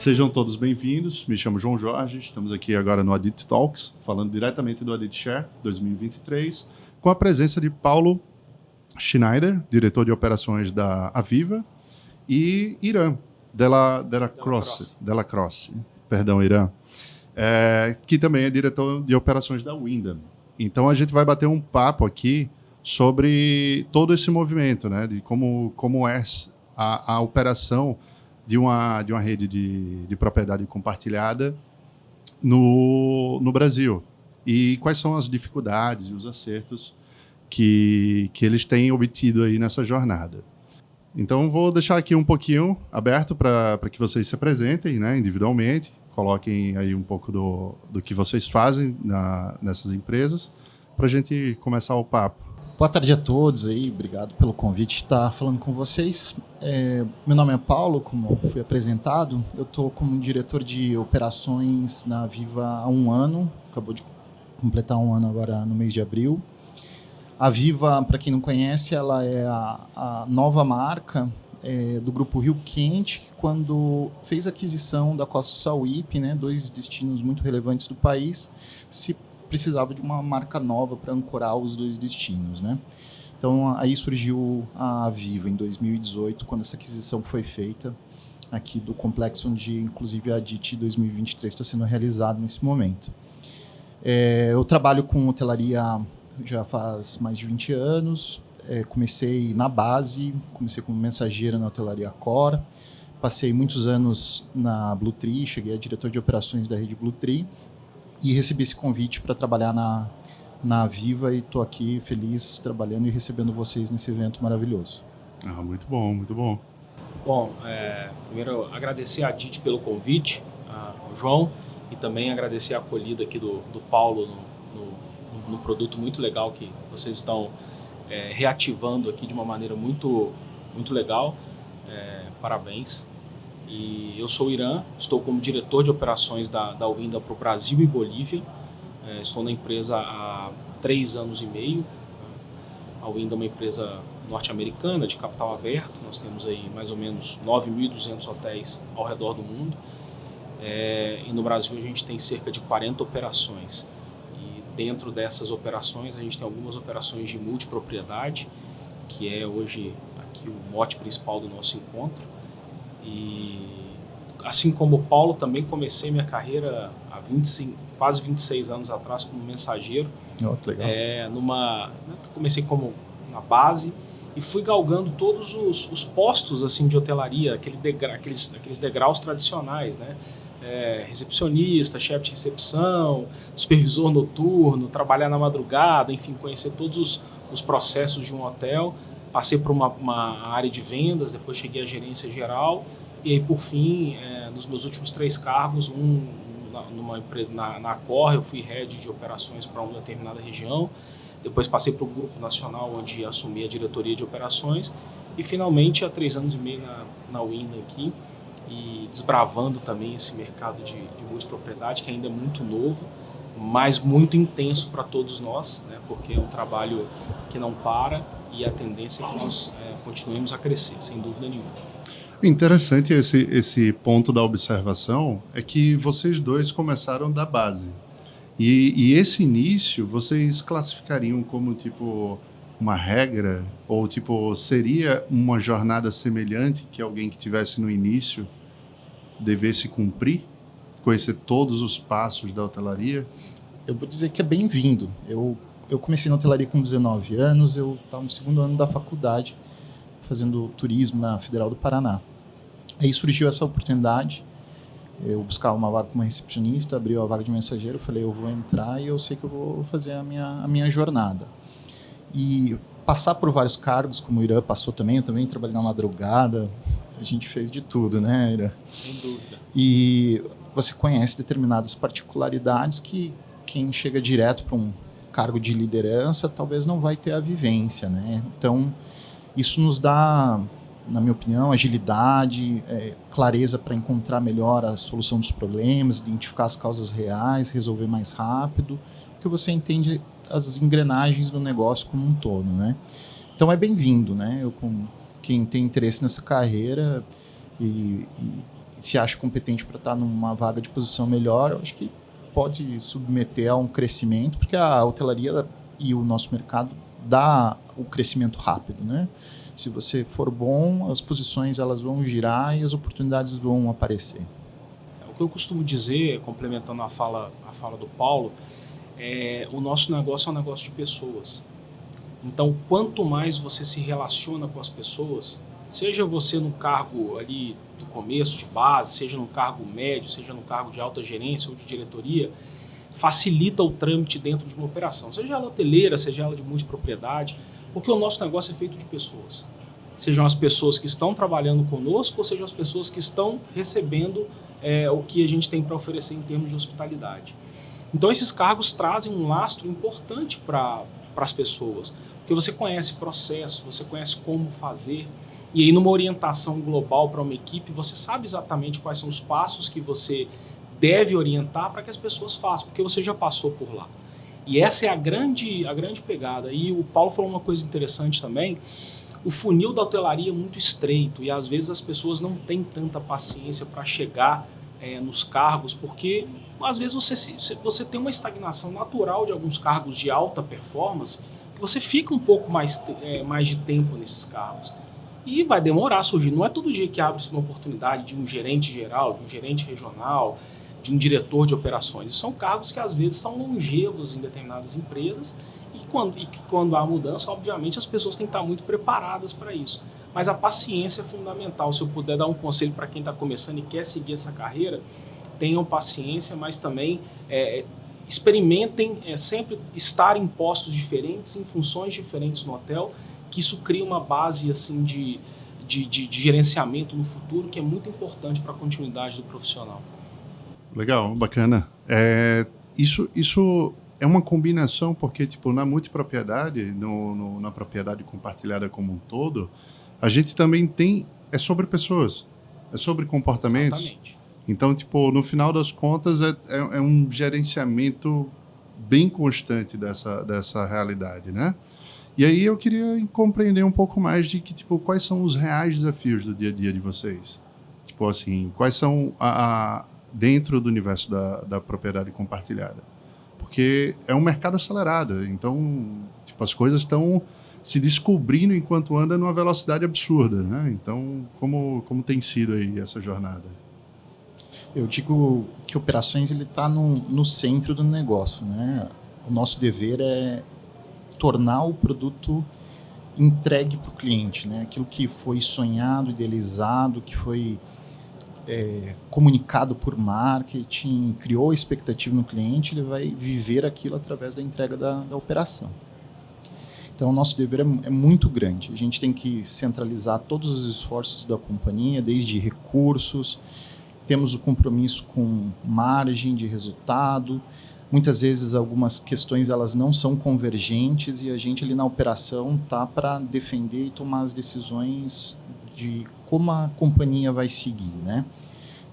Sejam todos bem-vindos. Me chamo João Jorge. Estamos aqui agora no Adit Talks, falando diretamente do Adit Share 2023, com a presença de Paulo Schneider, diretor de operações da Aviva, e Irã, Della Croce, perdão, Irã, que também é diretor de operações da Wyndham. Então a gente vai bater um papo aqui sobre todo esse movimento, né, de como é a operação de uma rede de propriedade compartilhada no Brasil. E quais são as dificuldades e os acertos que eles têm obtido aí nessa jornada. Então, vou deixar aqui um pouquinho aberto para que vocês se apresentem, né, individualmente, coloquem aí um pouco do que vocês fazem nessas empresas, para a gente começar o papo. Boa tarde a todos aí, obrigado pelo convite de estar falando com vocês. Meu nome é Paulo, como fui apresentado, eu estou como diretor de operações na Aviva há 1 ano, acabou de completar 1 ano agora no mês de abril. A Aviva, para quem não conhece, ela é a nova marca do grupo Rio Quente, que quando fez a aquisição da Costa Sauípe, né, 2 destinos muito relevantes do país, se precisava de uma marca nova para ancorar os 2 destinos, né? Então, aí surgiu a Aviva em 2018, quando essa aquisição foi feita aqui do complexo onde, inclusive, a Adit 2023 está sendo realizada nesse momento. Eu trabalho com hotelaria já faz mais de 20 anos, comecei na base, comecei como mensageira na hotelaria Core, passei muitos anos na Blue Tree, cheguei a diretor de operações da rede Blue Tree, e recebi esse convite para trabalhar na Aviva e estou aqui feliz trabalhando e recebendo vocês nesse evento maravilhoso. Muito bom, muito bom. Bom, primeiro agradecer a Adit pelo convite, ao João, e também agradecer a acolhida aqui do Paulo no produto muito legal que vocês estão reativando aqui de uma maneira muito, muito legal. Parabéns. E eu sou o Irã, estou como diretor de operações da Wyndham para o Brasil e Bolívia. Estou na empresa há 3 anos e meio. A Wyndham é uma empresa norte-americana de capital aberto. Nós temos aí mais ou menos 9.200 hotéis ao redor do mundo. E no Brasil a gente tem cerca de 40 operações. E dentro dessas operações a gente tem algumas operações de multipropriedade, que é hoje aqui o mote principal do nosso encontro. E assim como o Paulo, também comecei minha carreira há quase 26 anos atrás como mensageiro. Legal. Comecei como na base e fui galgando todos os postos assim, de hotelaria, aqueles degraus tradicionais, né? Recepcionista, chefe de recepção, supervisor noturno, trabalhar na madrugada, enfim, conhecer todos os processos de um hotel. Passei por uma área de vendas, depois cheguei à gerência geral e aí, por fim, nos meus últimos 3 cargos, numa empresa na Accor, eu fui head de operações para uma determinada região, depois passei para o Grupo Nacional, onde assumi a diretoria de operações e, finalmente, há 3 anos e meio na Wyndham aqui e desbravando também esse mercado de multipropriedade, que ainda é muito novo, mas muito intenso para todos nós, né, porque é um trabalho que não para e a tendência é que nós continuemos a crescer, sem dúvida nenhuma. Interessante esse ponto da observação é que vocês dois começaram da base. E esse início vocês classificariam como tipo uma regra? Ou tipo, seria uma jornada semelhante que alguém que tivesse no início devesse cumprir? Conhecer todos os passos da hotelaria? Eu vou dizer que é bem-vindo. Eu comecei na hotelaria com 19 anos, eu estava no 2º ano da faculdade, fazendo turismo na Federal do Paraná. Aí surgiu essa oportunidade, eu buscava uma vaga como recepcionista, abriu a vaga de mensageiro, falei, eu vou entrar e eu sei que eu vou fazer a minha jornada. E passar por vários cargos, como o Irã passou também, eu também trabalhei na madrugada, a gente fez de tudo, né, Irã? Sem dúvida. E você conhece determinadas particularidades que quem chega direto para um cargo de liderança talvez não vai ter a vivência, né? Então, isso nos dá, na minha opinião, agilidade, clareza para encontrar melhor a solução dos problemas, identificar as causas reais, resolver mais rápido, porque você entende as engrenagens do negócio como um todo, né? Então é bem-vindo, né? Quem tem interesse nessa carreira e se acha competente para estar numa vaga de posição melhor, eu acho que pode submeter a um crescimento, porque a hotelaria e o nosso mercado dá o crescimento rápido, né? Se você for bom, as posições elas vão girar e as oportunidades vão aparecer. O que eu costumo dizer, complementando a fala do Paulo, o nosso negócio é um negócio de pessoas. Então, quanto mais você se relaciona com as pessoas, seja você num cargo ali do começo, de base, seja num cargo médio, seja num cargo de alta gerência ou de diretoria, facilita o trâmite dentro de uma operação, seja ela hoteleira, seja ela de multipropriedade, porque o nosso negócio é feito de pessoas. Sejam as pessoas que estão trabalhando conosco ou sejam as pessoas que estão recebendo o que a gente tem para oferecer em termos de hospitalidade. Então, esses cargos trazem um lastro importante para as pessoas, porque você conhece processo, você conhece como fazer, e aí numa orientação global para uma equipe, você sabe exatamente quais são os passos que você deve orientar para que as pessoas façam, porque você já passou por lá. E essa é a grande pegada. E o Paulo falou uma coisa interessante também, o funil da hotelaria é muito estreito e às vezes as pessoas não têm tanta paciência para chegar nos cargos, porque às vezes você tem uma estagnação natural de alguns cargos de alta performance, que você fica um pouco mais de tempo nesses cargos. E vai demorar a surgir. Não é todo dia que abre-se uma oportunidade de um gerente geral, de um gerente regional, de um diretor de operações. São cargos que às vezes são longevos em determinadas empresas e quando há mudança, obviamente, as pessoas têm que estar muito preparadas para isso. Mas a paciência é fundamental. Se eu puder dar um conselho para quem está começando e quer seguir essa carreira, tenham paciência, mas também experimentem sempre estar em postos diferentes, em funções diferentes no hotel, que isso cria uma base assim, de gerenciamento no futuro que é muito importante para a continuidade do profissional. Legal, bacana. Isso é uma combinação, porque tipo, na multipropriedade, na propriedade compartilhada como um todo, a gente também é sobre pessoas, é sobre comportamentos. Exatamente. Então, tipo, no final das contas, é um gerenciamento bem constante dessa realidade, né? E aí eu queria compreender um pouco mais de quais são os reais desafios do dia a dia de vocês. Tipo assim, quais são dentro do universo da propriedade compartilhada. Porque é um mercado acelerado, então tipo, as coisas estão se descobrindo enquanto anda numa velocidade absurda, né? Então, como tem sido aí essa jornada? Eu digo que operações ele está no centro do negócio, né? O nosso dever é tornar o produto entregue para o cliente, né? Aquilo que foi sonhado, idealizado, que foi comunicado por marketing, criou expectativa no cliente, ele vai viver aquilo através da entrega da operação. Então, o nosso dever é muito grande. A gente tem que centralizar todos os esforços da companhia, desde recursos, temos o compromisso com margem de resultado. Muitas vezes algumas questões elas não são convergentes e a gente ali na operação tá para defender e tomar as decisões de como a companhia vai seguir, né?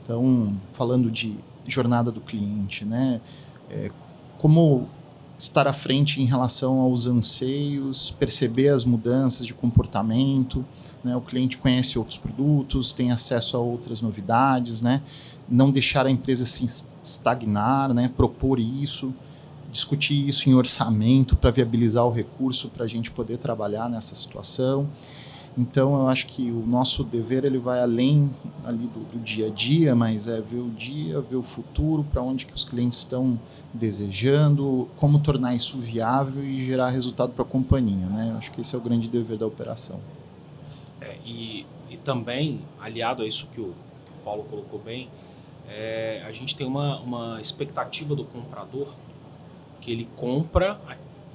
Então, falando de jornada do cliente, né? Como estar à frente em relação aos anseios, perceber as mudanças de comportamento, né? O cliente conhece outros produtos, tem acesso a outras novidades, né? Não deixar a empresa se estagnar, né? Propor isso, discutir isso em orçamento para viabilizar o recurso para a gente poder trabalhar nessa situação. Então, eu acho que o nosso dever ele vai além ali do dia a dia, mas é ver o dia, ver o futuro, para onde que os clientes estão desejando, como tornar isso viável e gerar resultado para a companhia, né? Eu acho que esse é o grande dever da operação. E também, aliado a isso que o Paulo colocou bem, a gente tem uma expectativa do comprador que ele compra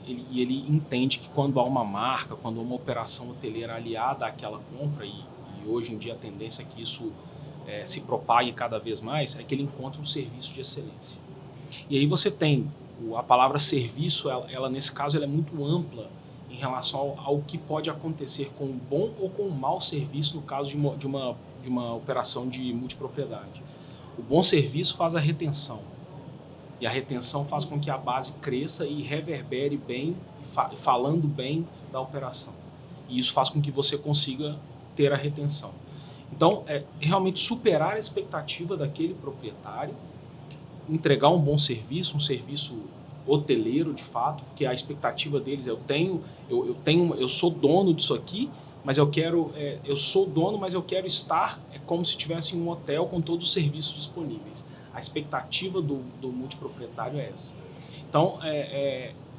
e ele entende que quando há uma marca, quando há uma operação hoteleira aliada àquela compra, e hoje em dia a tendência é que isso se propague cada vez mais, é que ele encontra um serviço de excelência. E aí você tem a palavra serviço, ela nesse caso ela é muito ampla em relação ao que pode acontecer com um bom ou com um mau serviço no caso de uma operação de multipropriedade. O bom serviço faz a retenção. E a retenção faz com que a base cresça e reverbere bem, falando bem da operação. E isso faz com que você consiga ter a retenção. Então, realmente superar a expectativa daquele proprietário, entregar um bom serviço, um serviço hoteleiro de fato, porque a expectativa deles é eu sou dono disso aqui, mas eu sou dono, mas eu quero estar como se tivesse um hotel com todos os serviços disponíveis. A expectativa do multiproprietário é essa. Então,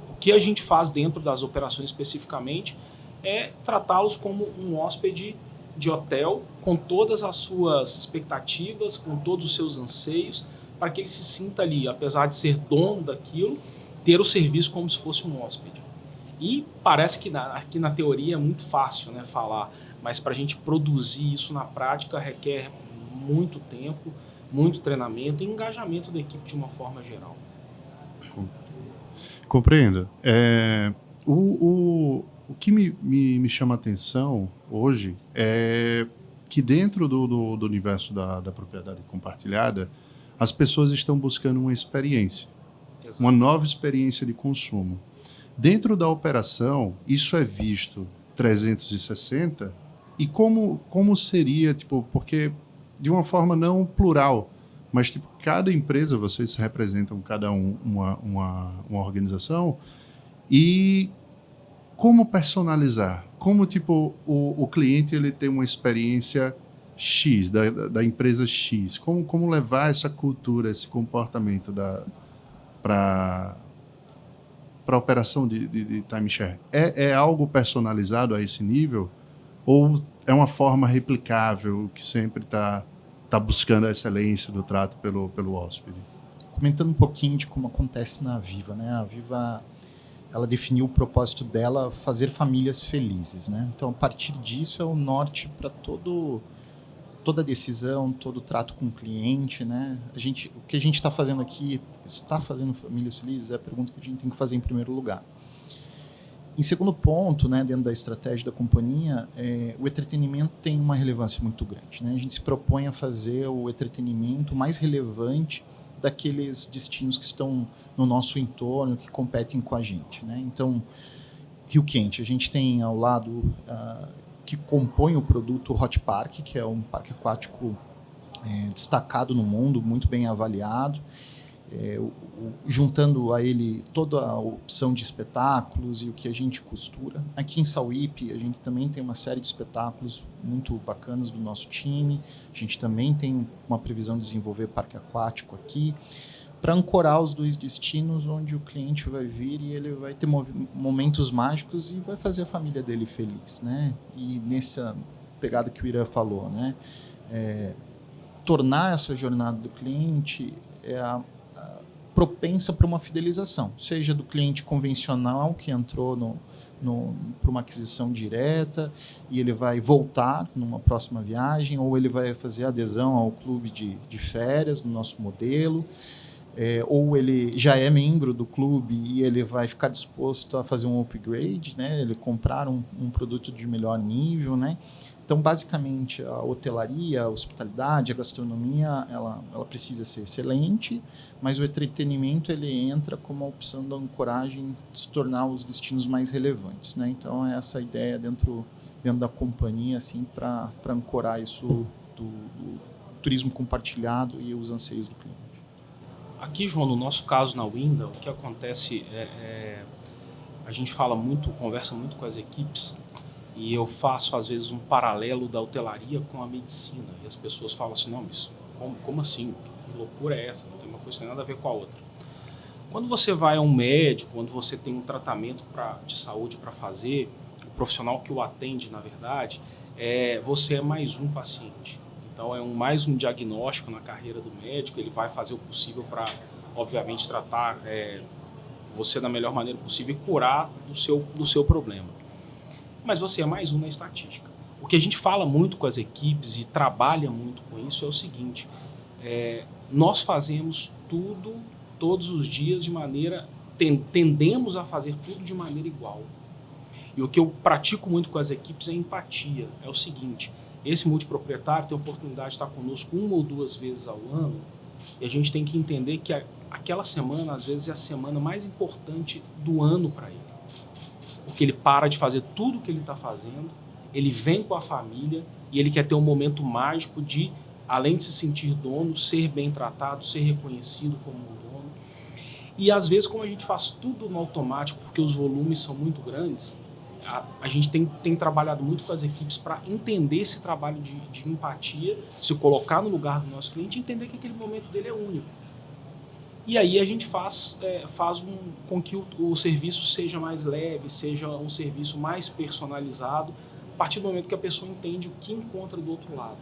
o que a gente faz dentro das operações especificamente é tratá-los como um hóspede de hotel, com todas as suas expectativas, com todos os seus anseios, para que ele se sinta ali, apesar de ser dono daquilo, ter o serviço como se fosse um hóspede. E parece que aqui na teoria é muito fácil, né, falar, mas para a gente produzir isso na prática requer muito tempo, muito treinamento e engajamento da equipe de uma forma geral. Compreendo. O que me chama a atenção hoje é que dentro do universo da propriedade compartilhada, as pessoas estão buscando uma experiência, Exato. uma nova experiência de consumo. Dentro da operação, isso é visto 360 e como seria, tipo, porque de uma forma não plural, mas tipo, cada empresa, vocês representam cada uma organização, e como personalizar, como tipo o cliente ele tem uma experiência X, da empresa X, como levar essa cultura, esse comportamento para a operação de timeshare? É algo personalizado a esse nível? Ou é uma forma replicável que sempre está buscando a excelência do trato pelo hóspede? Comentando um pouquinho de como acontece na Viva, né? A Viva, ela definiu o propósito dela, fazer famílias felizes, né? Então, a partir disso, é o norte para toda decisão, todo o trato com o cliente, né? O que a gente está fazendo aqui, está fazendo famílias felizes? É a pergunta que a gente tem que fazer em primeiro lugar. Em segundo ponto, né, dentro da estratégia da companhia, o entretenimento tem uma relevância muito grande, né? A gente se propõe a fazer o entretenimento mais relevante daqueles destinos que estão no nosso entorno, que competem com a gente, né? Então, Rio Quente, a gente tem ao lado que compõe o produto Hot Park, que é um parque aquático destacado no mundo, muito bem avaliado, juntando a ele toda a opção de espetáculos e o que a gente costura. Aqui em Sauípe, a gente também tem uma série de espetáculos muito bacanas do nosso time. A gente também tem uma previsão de desenvolver parque aquático aqui, para ancorar os dois destinos onde o cliente vai vir e ele vai ter momentos mágicos e vai fazer a família dele feliz, né? E nessa pegada que o Ira falou, né? Tornar essa jornada do cliente propensa para uma fidelização, seja do cliente convencional que entrou para uma aquisição direta e ele vai voltar numa próxima viagem, ou ele vai fazer adesão ao clube de férias no nosso modelo, ou ele já é membro do clube e ele vai ficar disposto a fazer um upgrade, né? Ele comprar um produto de melhor nível, né? Então, basicamente, a hotelaria, a hospitalidade, a gastronomia, ela precisa ser excelente, mas o entretenimento ele entra como a opção da ancoragem de se tornar os destinos mais relevantes, né? Então, é essa a ideia dentro da companhia, assim, para ancorar isso do turismo compartilhado e os anseios do cliente. Aqui, João, no nosso caso na Winda, o que acontece a gente conversa muito com as equipes, e eu faço às vezes um paralelo da hotelaria com a medicina, e as pessoas falam assim, não, mas como assim? Que loucura é essa? Não tem uma coisa, não tem nada a ver com a outra. Quando você vai a um médico, quando você tem um tratamento de saúde para fazer, o profissional que o atende, na verdade, você é mais um paciente. Então, mais um diagnóstico na carreira do médico, ele vai fazer o possível para, obviamente, tratar você da melhor maneira possível e curar do seu problema. Mas você é mais um na estatística. O que a gente fala muito com as equipes e trabalha muito com isso é o seguinte, nós fazemos tudo, todos os dias, tendemos a fazer tudo de maneira igual. E o que eu pratico muito com as equipes é empatia. É o seguinte, esse multiproprietário tem a oportunidade de estar conosco 1 ou 2 vezes ao ano, e a gente tem que entender que aquela semana, às vezes, é a semana mais importante do ano para ele. Porque ele para de fazer tudo o que ele está fazendo, ele vem com a família e ele quer ter um momento mágico de, além de se sentir dono, ser bem tratado, ser reconhecido como um dono. E às vezes, como a gente faz tudo no automático, porque os volumes são muito grandes, a gente tem trabalhado muito com as equipes para entender esse trabalho de empatia, se colocar no lugar do nosso cliente e entender que aquele momento dele é único. E aí a gente faz com que o serviço seja mais leve, seja um serviço mais personalizado, a partir do momento que a pessoa entende o que encontra do outro lado.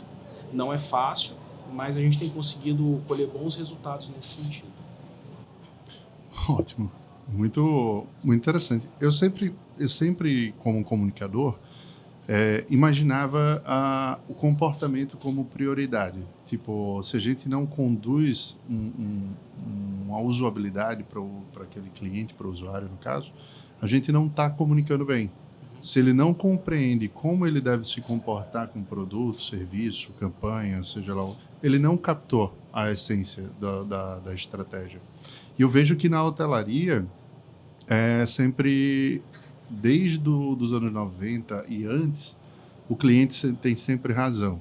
Não é fácil, mas a gente tem conseguido colher bons resultados nesse sentido. Ótimo. Muito, muito interessante. Eu sempre como comunicador, imaginava o comportamento como prioridade. Tipo, se a gente não conduz uma usabilidade para aquele cliente, para o usuário, no caso, a gente não está comunicando bem. Se ele não compreende como ele deve se comportar com produto, serviço, campanha, seja lá, ele não captou a essência da estratégia. E eu vejo que na hotelaria, sempre, desde os anos 90 e antes, o cliente tem sempre razão.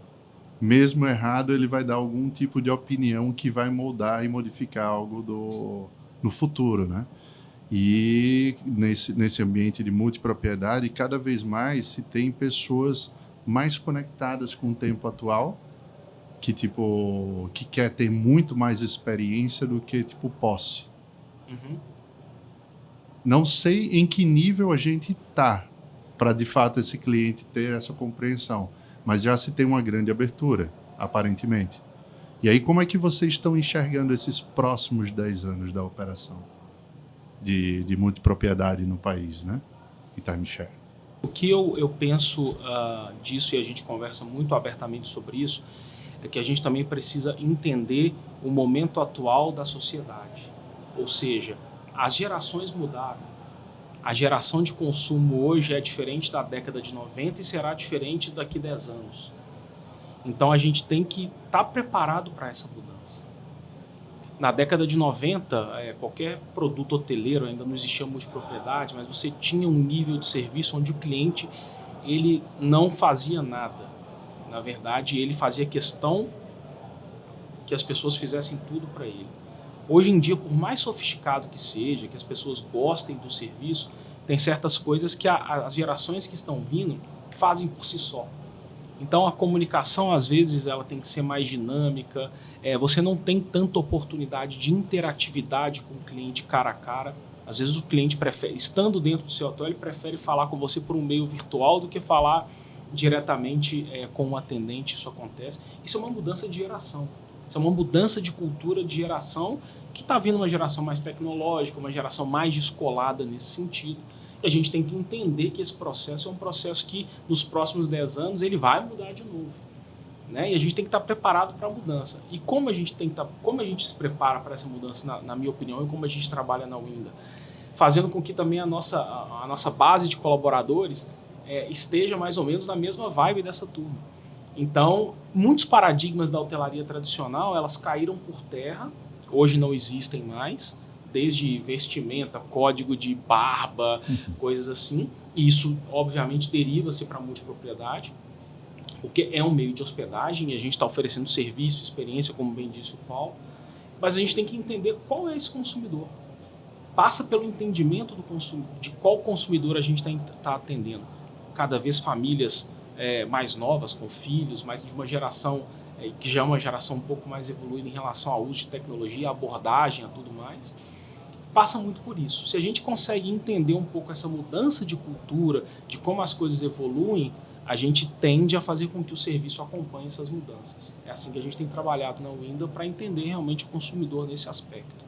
Mesmo errado, ele vai dar algum tipo de opinião que vai moldar e modificar algo no futuro, né? E nesse ambiente de multipropriedade, cada vez mais se tem pessoas mais conectadas com o tempo atual, que quer ter muito mais experiência do que posse. Uhum. Não sei em que nível a gente está para, de fato, esse cliente ter essa compreensão, mas já se tem uma grande abertura, aparentemente. E aí, como é que vocês estão enxergando esses próximos 10 anos da operação de multipropriedade no país, né? E timeshare? O que eu penso disso, e a gente conversa muito abertamente sobre isso, é que a gente também precisa entender o momento atual da sociedade. Ou seja, as gerações mudaram. A geração de consumo hoje é diferente da década de 90 e será diferente daqui a 10 anos. Então a gente tem que estar preparado para essa mudança. Na década de 90, qualquer produto hoteleiro, ainda não existia multipropriedade, mas você tinha um nível de serviço onde o cliente ele não fazia nada. Na verdade, ele fazia questão que as pessoas fizessem tudo para ele. Hoje em dia, por mais sofisticado que seja, que as pessoas gostem do serviço, tem certas coisas que as gerações que estão vindo fazem por si só. Então, a comunicação, às vezes, ela tem que ser mais dinâmica. Você não tem tanta oportunidade de interatividade com o cliente cara a cara. Às vezes, o cliente prefere, estando dentro do seu hotel, ele prefere falar com você por um meio virtual do que falar diretamente com o atendente. Isso acontece. Isso é uma mudança de geração. Isso é uma mudança de cultura de geração que está vindo uma geração mais tecnológica, uma geração mais descolada nesse sentido. E a gente tem que entender que esse processo é um processo que, nos próximos 10 anos, ele vai mudar de novo. Né? E a gente tem que estar preparado para a mudança. E como a gente se prepara para essa mudança, na minha opinião, e como a gente trabalha na Oinda? Fazendo com que também a nossa base de colaboradores esteja mais ou menos na mesma vibe dessa turma. Então, muitos paradigmas da hotelaria tradicional, elas caíram por terra, hoje não existem mais, desde vestimenta, código de barba, coisas assim. E isso, obviamente, deriva-se para a multipropriedade, porque é um meio de hospedagem e a gente está oferecendo serviço, experiência, como bem disse o Paulo. Mas a gente tem que entender qual é esse consumidor. Passa pelo entendimento de qual consumidor a gente está atendendo. Cada vez famílias mais novas, com filhos, mais de uma geração que já é uma geração um pouco mais evoluída em relação ao uso de tecnologia, abordagem, a tudo mais. Passa muito por isso. Se a gente consegue entender um pouco essa mudança de cultura, de como as coisas evoluem, a gente tende a fazer com que o serviço acompanhe essas mudanças. É assim que a gente tem trabalhado na Oinda para entender realmente o consumidor nesse aspecto.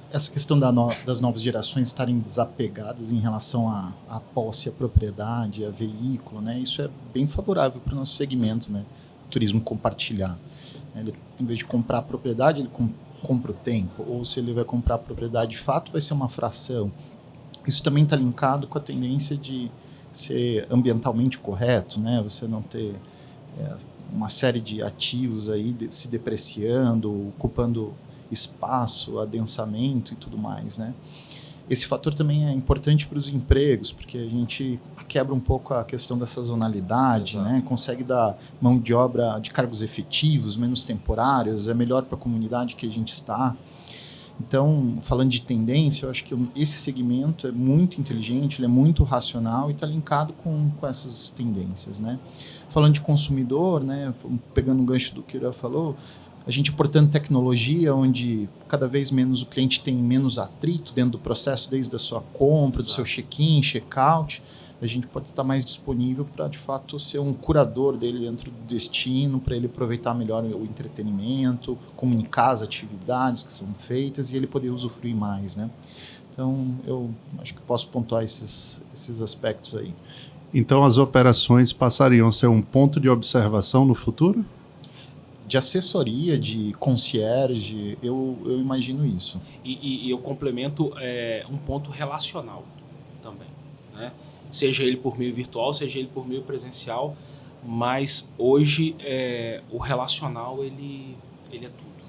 Essa questão das novas gerações estarem desapegadas em relação à posse, à propriedade, a veículo, né? Isso é bem favorável para o nosso segmento, né? Turismo compartilhado. Ele, em vez de comprar a propriedade, ele compra o tempo, ou se ele vai comprar a propriedade de fato, vai ser uma fração. Isso também está linkado com a tendência de ser ambientalmente correto, né? Você não ter uma série de ativos aí se depreciando, ocupando espaço, adensamento e tudo mais, né? Esse fator também é importante para os empregos, porque a gente quebra um pouco a questão da sazonalidade, né? Consegue dar mão de obra de cargos efetivos, menos temporários, é melhor para a comunidade que a gente está. Então, falando de tendência, eu acho que esse segmento é muito inteligente, ele é muito racional e está linkado com essas tendências, né? Falando de consumidor, né? Pegando um gancho do que o Ira falou, a gente importando tecnologia, onde cada vez menos o cliente tem menos atrito dentro do processo, desde a sua compra, do seu check-in, check-out, a gente pode estar mais disponível para, de fato, ser um curador dele dentro do destino, para ele aproveitar melhor o entretenimento, comunicar as atividades que são feitas e ele poder usufruir mais, né? Então, eu acho que posso pontuar esses aspectos aí. Então, as operações passariam a ser um ponto de observação no futuro? De assessoria, de concierge, eu imagino isso. E eu complemento um ponto relacional também, né? Seja ele por meio virtual, seja ele por meio presencial, mas hoje o relacional ele é tudo.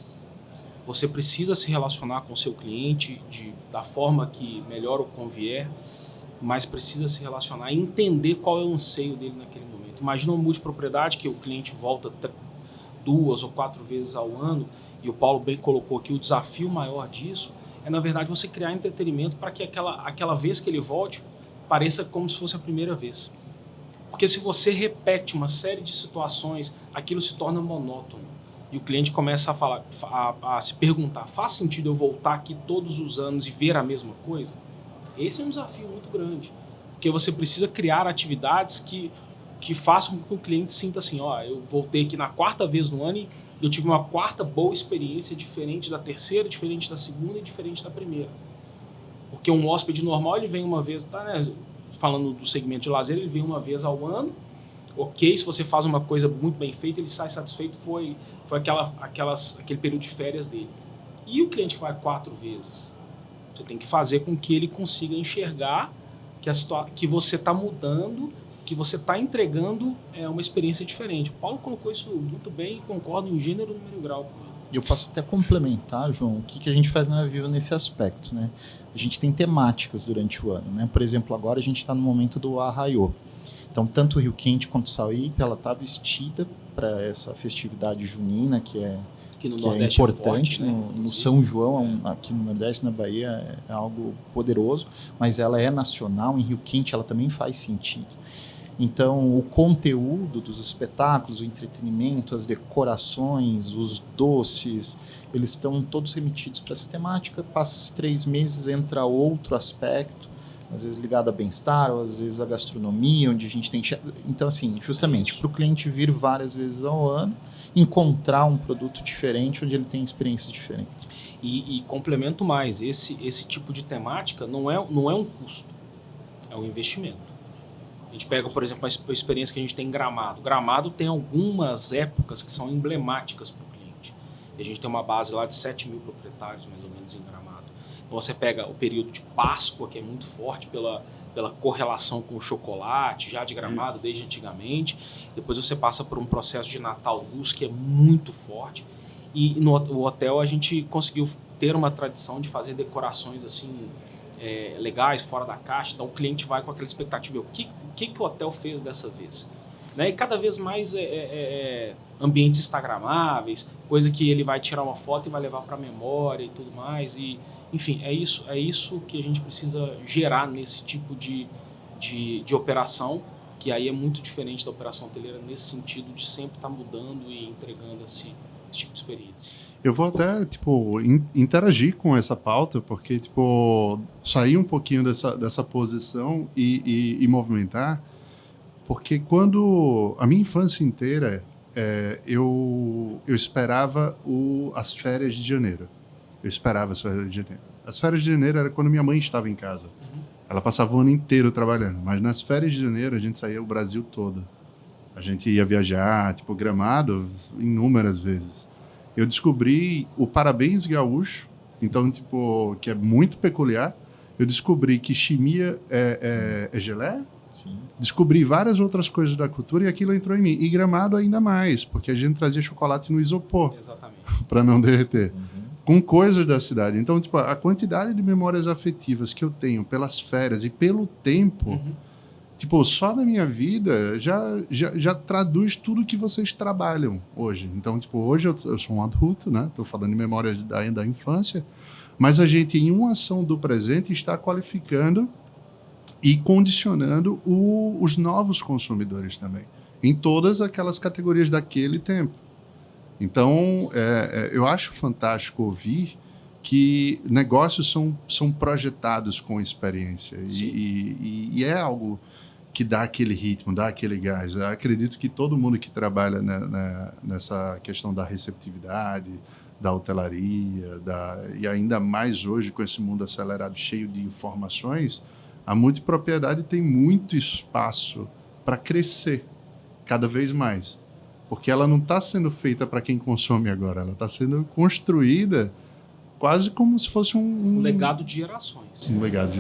Você precisa se relacionar com o seu cliente da forma que melhor o convier, mas precisa se relacionar e entender qual é o anseio dele naquele momento. Imagina uma multipropriedade que o cliente volta 2 ou 4 vezes ao ano, e o Paulo bem colocou aqui, o desafio maior disso é, na verdade, você criar entretenimento para que aquela vez que ele volte pareça como se fosse a primeira vez. Porque se você repete uma série de situações, aquilo se torna monótono. E o cliente começa a se perguntar, faz sentido eu voltar aqui todos os anos e ver a mesma coisa? Esse é um desafio muito grande. Porque você precisa criar atividades que façam com que o cliente sinta assim, eu voltei aqui na 4ª vez no ano e eu tive uma 4ª boa experiência, diferente da 3ª, diferente da 2ª e diferente da 1ª. Porque um hóspede normal, ele vem uma vez, falando do segmento de lazer, ele vem uma vez ao ano, ok, se você faz uma coisa muito bem feita, ele sai satisfeito, foi aquele período de férias dele. E o cliente que vai 4 vezes? Você tem que fazer com que ele consiga enxergar que você está mudando, que você está entregando uma experiência diferente. O Paulo colocou isso muito bem e concordo em gênero, número e grau com ele. E eu posso até complementar, João, o que a gente faz na Viva nesse aspecto, né? A gente tem temáticas durante o ano, né? Por exemplo, agora a gente está no momento do Arraiô. Então, tanto o Rio Quente quanto o Sauípe, ela está vestida para essa festividade junina, que é importante, né? No São João, aqui no Nordeste, na Bahia, é algo poderoso, mas ela é nacional, em Rio Quente ela também faz sentido. Então, o conteúdo dos espetáculos, o entretenimento, as decorações, os doces, eles estão todos remetidos para essa temática. Passa-se 3 meses, entra outro aspecto, às vezes ligado a bem-estar, ou às vezes a gastronomia, onde a gente tem... Então, assim, justamente, para o cliente vir várias vezes ao ano, encontrar um produto diferente, onde ele tem experiências diferentes. E complemento mais, esse tipo de temática não é um custo, é um investimento. A gente pega, por exemplo, a experiência que a gente tem em Gramado. Gramado tem algumas épocas que são emblemáticas para o cliente. E a gente tem uma base lá de 7 mil proprietários, mais ou menos, em Gramado. Então você pega o período de Páscoa, que é muito forte pela correlação com o chocolate, já de Gramado desde antigamente. Depois você passa por um processo de Natal Luz, que é muito forte. E no hotel a gente conseguiu ter uma tradição de fazer decorações assim... legais, fora da caixa, então o cliente vai com aquela expectativa, o que o hotel fez dessa vez? Né? E cada vez mais ambientes instagramáveis, coisa que ele vai tirar uma foto e vai levar para a memória e tudo mais, e enfim, é isso que a gente precisa gerar nesse tipo de operação, que aí é muito diferente da operação hoteleira nesse sentido de sempre estar mudando e entregando esse tipo de experiência. Eu vou até, interagir com essa pauta, porque, sair um pouquinho dessa posição e movimentar, porque quando a minha infância inteira, eu esperava as férias de janeiro. Eu esperava as férias de janeiro. As férias de janeiro era quando minha mãe estava em casa. Uhum. Ela passava o ano inteiro trabalhando, mas nas férias de janeiro a gente saía o Brasil todo. A gente ia viajar, Gramado, inúmeras vezes. Eu descobri o Parabéns Gaúcho, então, que é muito peculiar. Eu descobri que chimia é gelé. Sim. Descobri várias outras coisas da cultura e aquilo entrou em mim. E Gramado ainda mais, porque a gente trazia chocolate no isopor. Exatamente. Para não derreter. Uhum. com coisas da cidade. Então, tipo, a quantidade de memórias afetivas que eu tenho pelas férias e pelo tempo, tipo, só da minha vida já traduz tudo que vocês trabalham hoje. Então, tipo, hoje eu sou um adulto, né? Estou falando de memórias da infância, mas a gente, em uma ação do presente, está qualificando e condicionando os novos consumidores também, em todas aquelas categorias daquele tempo. Então, eu acho fantástico ouvir que negócios são projetados com experiência e é algo que dá aquele ritmo, dá aquele gás. Eu acredito que todo mundo que trabalha nessa questão da receptividade, da hotelaria, e ainda mais hoje com esse mundo acelerado, cheio de informações, a multipropriedade tem muito espaço para crescer cada vez mais. Porque ela não está sendo feita para quem consome agora, ela está sendo construída quase como se fosse um legado de gerações. Um legado de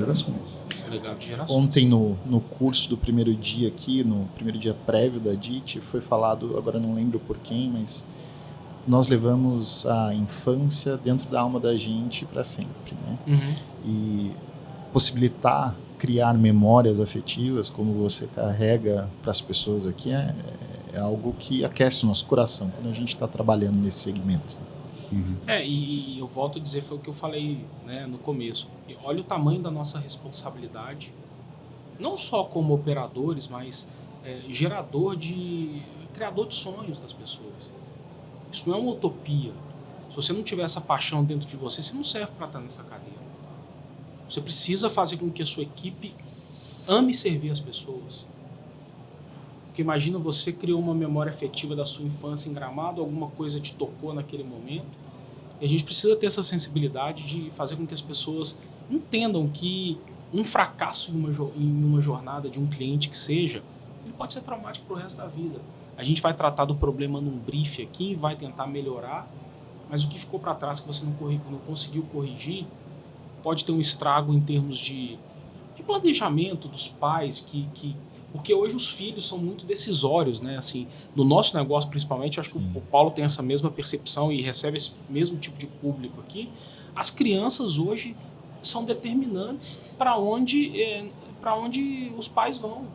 gerações. Ontem, no curso do primeiro dia aqui, no primeiro dia prévio da DIT, foi falado, agora não lembro por quem, mas nós levamos a infância dentro da alma da gente para sempre, né? E possibilitar criar memórias afetivas, como você carrega para as pessoas aqui, é algo que aquece o nosso coração quando a gente está trabalhando nesse segmento. E eu volto a dizer, foi o que eu falei, né, no começo. E olha o tamanho da nossa responsabilidade, não só como operadores, mas criador de sonhos das pessoas. Isso não é uma utopia. Se você não tiver essa paixão dentro de você, você não serve para estar nessa cadeira. Você precisa fazer com que a sua equipe ame servir as pessoas. Porque imagina, você criou uma memória afetiva da sua infância em Gramado, alguma coisa te tocou naquele momento, e a gente precisa ter essa sensibilidade de fazer com que as pessoas entendam que um fracasso em uma jornada de um cliente que seja, ele pode ser traumático para o resto da vida. A gente vai tratar do problema num brief aqui, vai tentar melhorar, mas o que ficou para trás que você não conseguiu corrigir, pode ter um estrago em termos de planejamento dos pais, porque hoje os filhos são muito decisórios, né? Assim, no nosso negócio, principalmente, acho que o Paulo tem essa mesma percepção e recebe esse mesmo tipo de público aqui. As crianças hoje são determinantes para onde os pais vão.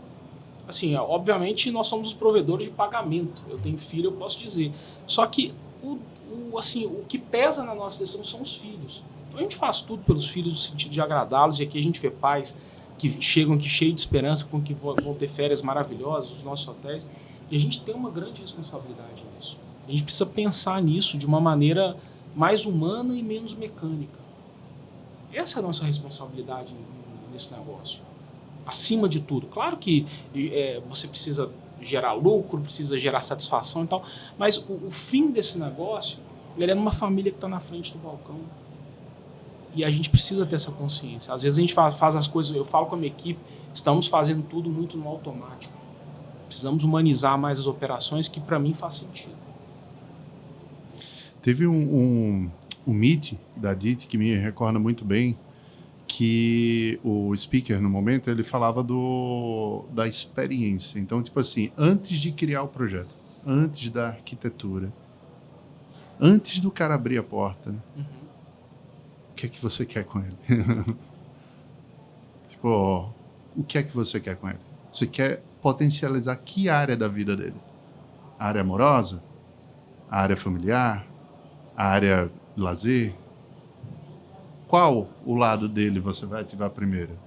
Assim, obviamente, nós somos os provedores de pagamento. Eu tenho filho, eu posso dizer. Só que o que pesa na nossa decisão são os filhos. Então, a gente faz tudo pelos filhos no sentido de agradá-los, e aqui a gente vê pais que chegam aqui cheios de esperança, com que vão ter férias maravilhosas, os nossos hotéis, e a gente tem uma grande responsabilidade nisso. A gente precisa pensar nisso de uma maneira mais humana e menos mecânica. Essa é a nossa responsabilidade nesse negócio. Acima de tudo. Claro que você precisa gerar lucro, precisa gerar satisfação e tal, mas o fim desse negócio, ele é numa família que está na frente do balcão. E a gente precisa ter essa consciência. Às vezes a gente faz as coisas, eu falo com a minha equipe, estamos fazendo tudo muito no automático. Precisamos humanizar mais as operações, que para mim faz sentido. Teve um meet da DIT que me recorda muito bem, que o speaker, no momento, ele falava da experiência. Então, tipo assim, antes de criar o projeto, antes da arquitetura, antes do cara abrir a porta, o que é que você quer com ele? Tipo, o que é que você quer com ele? Você quer potencializar que área da vida dele? A área amorosa? A área familiar? A área de lazer? Qual o lado dele você vai ativar primeiro?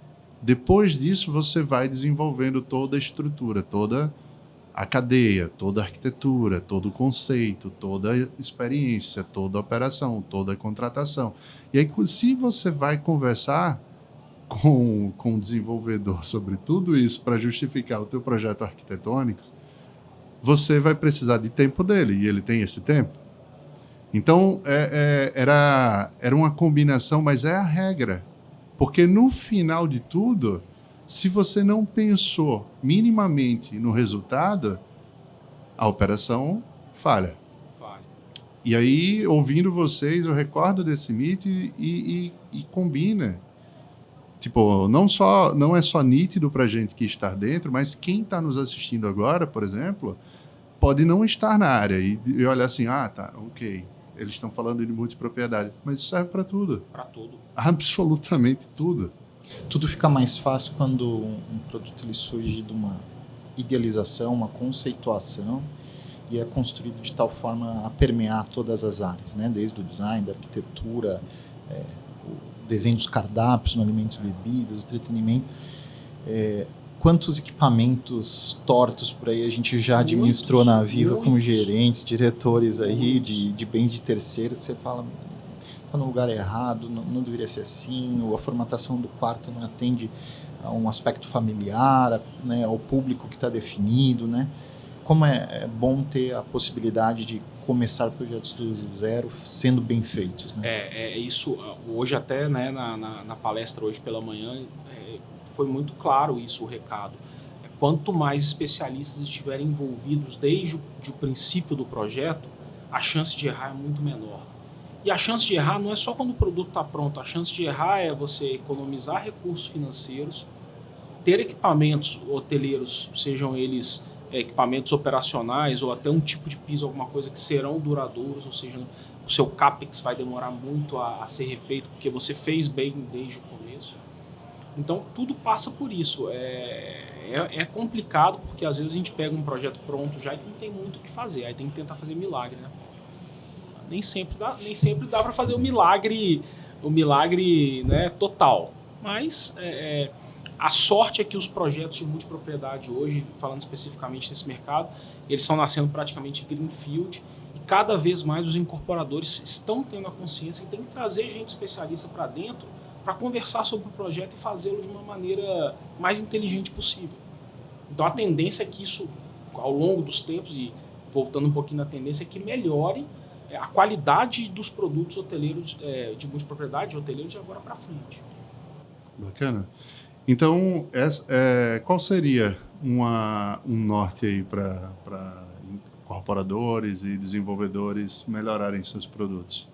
Depois disso, você vai desenvolvendo toda a estrutura, toda a cadeia, toda a arquitetura, todo o conceito, toda a experiência, toda a operação, toda a contratação. E aí, se você vai conversar com o desenvolvedor sobre tudo isso para justificar o teu projeto arquitetônico, você vai precisar de tempo dele, e ele tem esse tempo. Então, era uma combinação, mas é a regra. Porque no final de tudo, se você não pensou minimamente no resultado, a operação falha. E aí, ouvindo vocês, eu recordo desse mito e combina. Tipo, não é só nítido para a gente que está dentro, mas quem está nos assistindo agora, por exemplo, pode não estar na área e olhar assim, tá, ok. eles estão falando de multipropriedade, mas isso serve para tudo. Para tudo. Absolutamente tudo. Tudo fica mais fácil quando um produto ele surge de uma idealização, uma conceituação e é construído de tal forma a permear todas as áreas, né? Desde o design, da arquitetura, o desenho dos cardápios no alimentos e bebidas, o entretenimento. Quantos equipamentos tortos por aí a gente já administrou na Viva como gerentes, diretores aí de bens de terceiros? Você fala, está no lugar errado, não deveria ser assim, ou a formatação do quarto não atende a um aspecto familiar, né, ao público que está definido, né? Como é bom ter a possibilidade de começar projetos do zero sendo bem feitos, né? Isso, hoje até, né, na palestra hoje pela manhã, foi muito claro isso, o recado. Quanto mais especialistas estiverem envolvidos desde o princípio do projeto, a chance de errar é muito menor. E a chance de errar não é só quando o produto está pronto, a chance de errar é você economizar recursos financeiros, ter equipamentos hoteleiros, sejam eles equipamentos operacionais ou até um tipo de piso, alguma coisa que serão duradouros, ou seja, o seu CAPEX vai demorar muito a ser refeito, porque você fez bem desde o começo. Então, tudo passa por isso. É complicado, porque às vezes a gente pega um projeto pronto já e não tem muito o que fazer, aí tem que tentar fazer milagre, né? Nem sempre dá para fazer o milagre, né, total. Mas a sorte é que os projetos de multipropriedade hoje, falando especificamente desse mercado, eles estão nascendo praticamente greenfield e cada vez mais os incorporadores estão tendo a consciência que tem que trazer gente especialista para dentro para conversar sobre o projeto e fazê-lo de uma maneira mais inteligente possível. Então a tendência é que isso, ao longo dos tempos, e voltando um pouquinho na tendência, é que melhore a qualidade dos produtos hoteleiros, de multipropriedade, hoteleiros de agora para frente. Bacana. Então, qual seria um norte aí para incorporadores e desenvolvedores melhorarem seus produtos?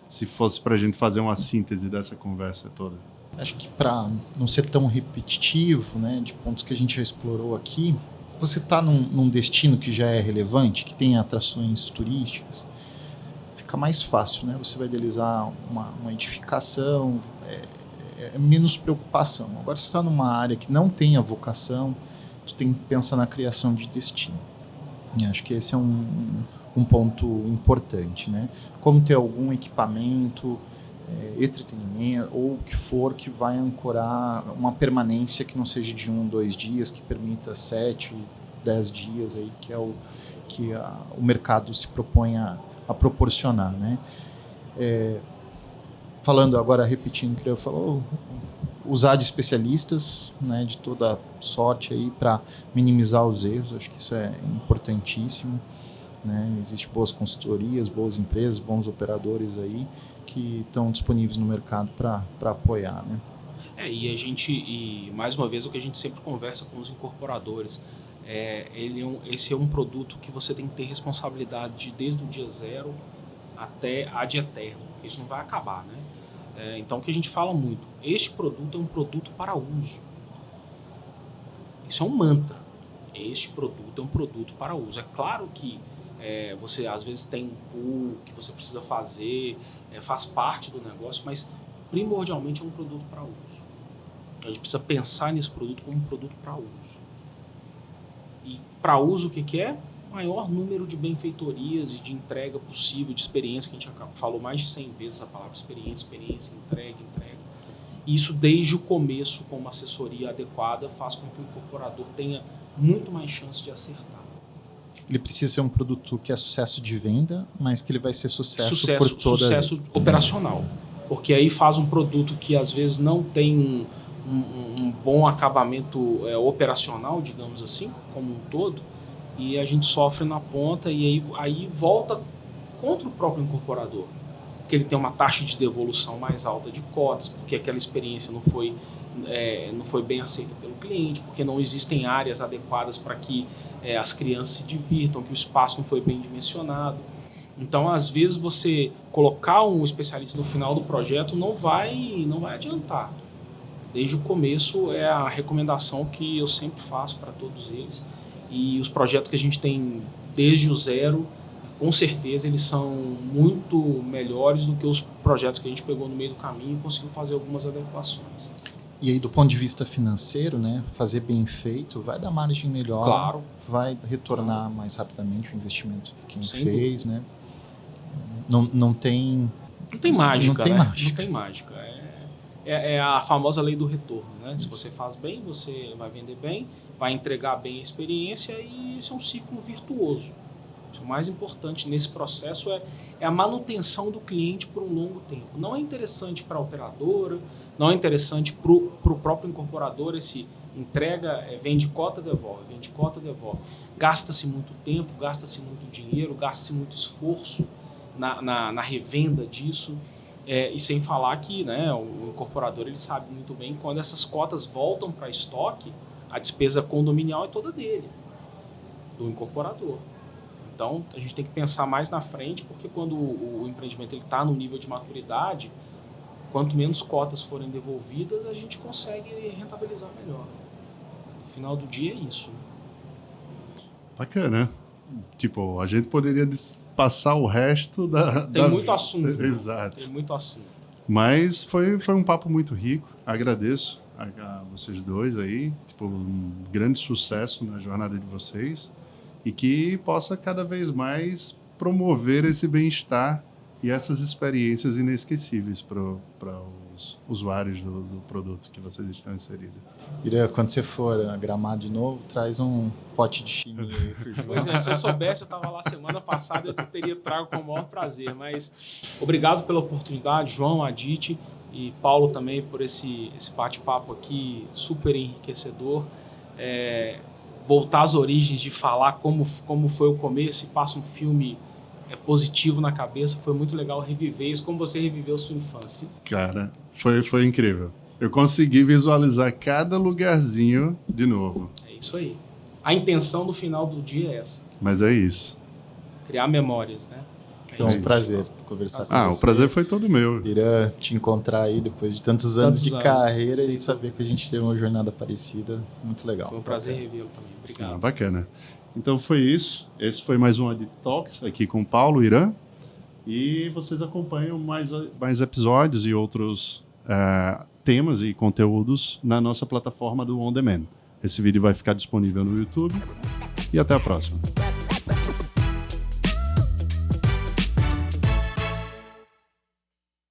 Se fosse para a gente fazer uma síntese dessa conversa toda. Acho que para não ser tão repetitivo, né, de pontos que a gente já explorou aqui, você está num destino que já é relevante, que tem atrações turísticas, fica mais fácil, né? Você vai idealizar uma edificação, menos preocupação. Agora, se está numa área que não tem a vocação, tu tem que pensar na criação de destino. E acho que esse é um ponto importante, né? Como ter algum equipamento, entretenimento ou o que for que vai ancorar uma permanência que não seja de 1, 2 dias, que permita 7, 10 dias aí, que é o que o mercado se propõe a proporcionar, né? Falando agora, repetindo o que eu falou, usar de especialistas, né, de toda sorte aí para minimizar os erros. Acho que isso é importantíssimo, né? Existem boas consultorias, boas empresas, bons operadores aí que estão disponíveis no mercado para apoiar, né? E mais uma vez o que a gente sempre conversa com os incorporadores, esse é um produto que você tem que ter responsabilidade desde o dia zero até ad eterno, porque isso não vai acabar, né? Então o que a gente fala muito, este produto é um produto para uso. Isso é um mantra. Este produto é um produto para uso. É claro que você às vezes tem um pool que você precisa fazer, faz parte do negócio, mas primordialmente é um produto para uso. A gente precisa pensar nesse produto como um produto para uso. E para uso o que é? Maior número de benfeitorias e de entrega possível, de experiência, que a gente falou mais de 100 vezes a palavra experiência, entrega. E isso desde o começo, com uma assessoria adequada, faz com que o incorporador tenha muito mais chance de acertar. Ele precisa ser um produto que é sucesso de venda, mas que ele vai ser sucesso operacional. Porque aí faz um produto que às vezes não tem um bom acabamento operacional, digamos assim, como um todo, e a gente sofre na ponta e aí volta contra o próprio incorporador, porque ele tem uma taxa de devolução mais alta de cotas, porque aquela experiência não foi bem aceita pelo cliente, porque não existem áreas adequadas para que as crianças se divirtam, que o espaço não foi bem dimensionado. Então, às vezes, você colocar um especialista no final do projeto não vai adiantar. Desde o começo é a recomendação que eu sempre faço para todos eles. E os projetos que a gente tem desde o zero, com certeza eles são muito melhores do que os projetos que a gente pegou no meio do caminho e conseguiu fazer algumas adequações. E aí, do ponto de vista financeiro, né, fazer bem feito vai dar margem melhor, Claro. vai retornar mais rapidamente o investimento de quem Sem fez, né? Não tem... Não tem mágica, Não tem né? mágica. Não tem mágica. É a famosa lei do retorno, né? Se você faz bem, você vai vender bem, vai entregar bem a experiência e esse é um ciclo virtuoso. O mais importante nesse processo é a manutenção do cliente por um longo tempo. Não é interessante para a operadora, não é interessante para o próprio incorporador esse entrega, vende cota, devolve, vende cota, devolve. Gasta-se muito tempo, gasta-se muito dinheiro, gasta-se muito esforço na revenda disso. E sem falar que, né, o incorporador ele sabe muito bem que quando essas cotas voltam para estoque, a despesa condominial é toda dele, do incorporador. Então, a gente tem que pensar mais na frente, porque quando o empreendimento está num nível de maturidade, quanto menos cotas forem devolvidas, a gente consegue rentabilizar melhor. No final do dia é isso. Né? Bacana. Tipo, a gente poderia passar o resto da... Tem muito assunto. Exato. Tem muito assunto. Mas foi um papo muito rico. Agradeço a vocês dois aí. Tipo, um grande sucesso na jornada de vocês. E que possa cada vez mais promover esse bem-estar e essas experiências inesquecíveis para os usuários do produto que vocês estão inseridos. Ira, quando você for a Gramado de novo, traz um pote de chimia aí pro João. Pois é, se eu soubesse, eu estava lá semana passada, eu teria trago com o maior prazer. Mas obrigado pela oportunidade, João, Adit e Paulo também por esse bate-papo aqui super enriquecedor. Voltar às origens de falar como foi o começo e passa um filme positivo na cabeça, foi muito legal reviver isso, como você reviveu sua infância. Cara, foi incrível. Eu consegui visualizar cada lugarzinho de novo. É isso aí. A intenção do final do dia é essa. Mas é isso. Criar memórias, né? Então, é um prazer conversar com você. O prazer foi todo meu. Ira, te encontrar aí depois de tantos anos de carreira e saber que a gente teve uma jornada parecida, muito legal. Foi um prazer revê-lo também. Obrigado. Bacana. Então foi isso. Esse foi mais um Adit Talks aqui com o Paulo, Irã. E vocês acompanham mais episódios e outros temas e conteúdos na nossa plataforma do On Demand. Esse vídeo vai ficar disponível no YouTube. E até a próxima.